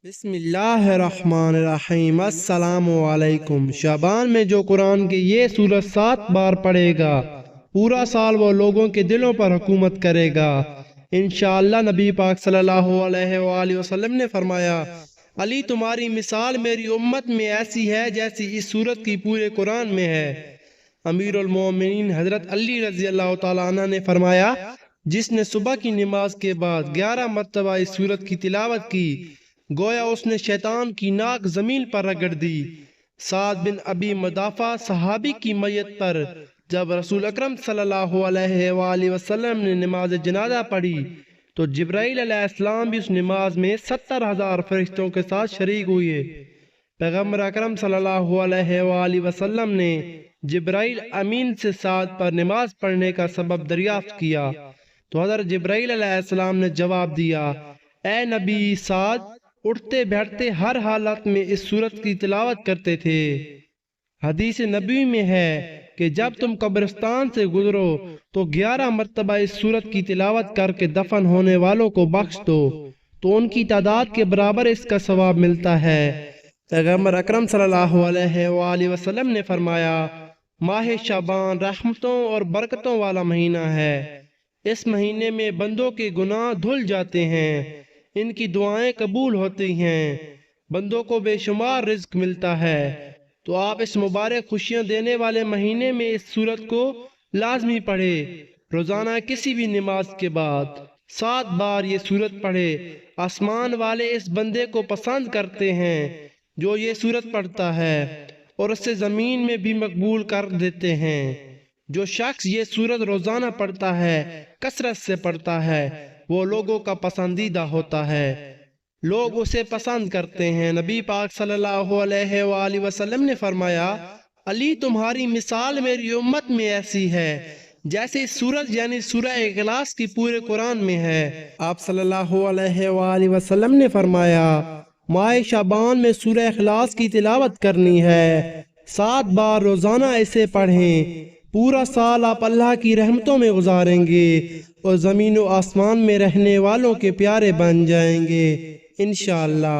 بسم اللہ الرحمن الرحیم۔ السلام علیکم۔ شعبان میں جو قرآن کی یہ سورت 7 بار پڑھے گا پورا سال وہ لوگوں کے دلوں پر حکومت کرے گا انشاءاللہ۔ نبی پاک صلی اللہ علیہ وآلہ وسلم نے فرمایا، علی تمہاری مثال میری امت میں ایسی ہے جیسی اس سورت کی پورے قرآن میں ہے۔ امیر المومنین حضرت علی رضی اللہ تعالیٰ عنہ نے فرمایا، جس نے صبح کی نماز کے بعد 11 مرتبہ اس سورت کی تلاوت کی گویا اس نے شیطان کی ناک زمین پر رگڑ دی۔ سعد بن ابی مدافع صحابی کی میت پر جب رسول اکرم صلی اللہ علیہ وآلہ وسلم نے نماز جنازہ پڑھی تو جبرائیل علیہ السلام بھی اس نماز میں 70,000 فرشتوں کے ساتھ شریک ہوئے۔ پیغمبر اکرم صلی اللہ علیہ وآلہ وسلم نے جبرائیل امین سے سعد پر نماز پڑھنے کا سبب دریافت کیا تو حضرت جبرائیل علیہ السلام نے جواب دیا، اے نبی، سعد اٹھتے بیٹھتے ہر حالت میں اس سورت کی تلاوت کرتے تھے۔ حدیث نبوی میں ہے کہ جب تم قبرستان سے گزرو تو 11 مرتبہ اس سورت کی تلاوت کر کے دفن ہونے والوں کو بخش دو تو ان کی تعداد کے برابر اس کا ثواب ملتا ہے۔ پیغمبر اکرم صلی اللہ علیہ وآلہ وسلم نے فرمایا، ماہ شعبان رحمتوں اور برکتوں والا مہینہ ہے۔ اس مہینے میں بندوں کے گناہ دھل جاتے ہیں، ان کی دعائیں قبول ہوتی ہیں، بندوں کو بے شمار رزق ملتا ہے۔ تو آپ اس مبارک خوشیاں دینے والے مہینے میں اس سورت کو لازمی پڑھے۔ روزانہ کسی بھی نماز کے بعد 7 بار یہ سورت پڑھے۔ آسمان والے اس بندے کو پسند کرتے ہیں جو یہ سورت پڑھتا ہے اور اسے زمین میں بھی مقبول کر دیتے ہیں۔ جو شخص یہ سورت روزانہ پڑھتا ہے، کثرت سے پڑھتا ہے، وہ لوگوں کا پسندیدہ ہوتا ہے، لوگ اسے پسند کرتے ہیں۔ نبی پاک صلی اللہ علیہ وآلہ وسلم نے فرمایا، علی تمہاری مثال میری امت میں ایسی ہے جیسے اس سورت یعنی سورہ اخلاص کی پورے قرآن میں ہے۔ آپ صلی اللہ علیہ وآلہ وسلم نے فرمایا، ماہ شعبان میں سورہ اخلاص کی تلاوت کرنی ہے، 7 بار روزانہ اسے پڑھیں، پورا سال آپ اللہ کی رحمتوں میں گزاریں گے اور زمین و آسمان میں رہنے والوں کے پیارے بن جائیں گے انشاءاللہ۔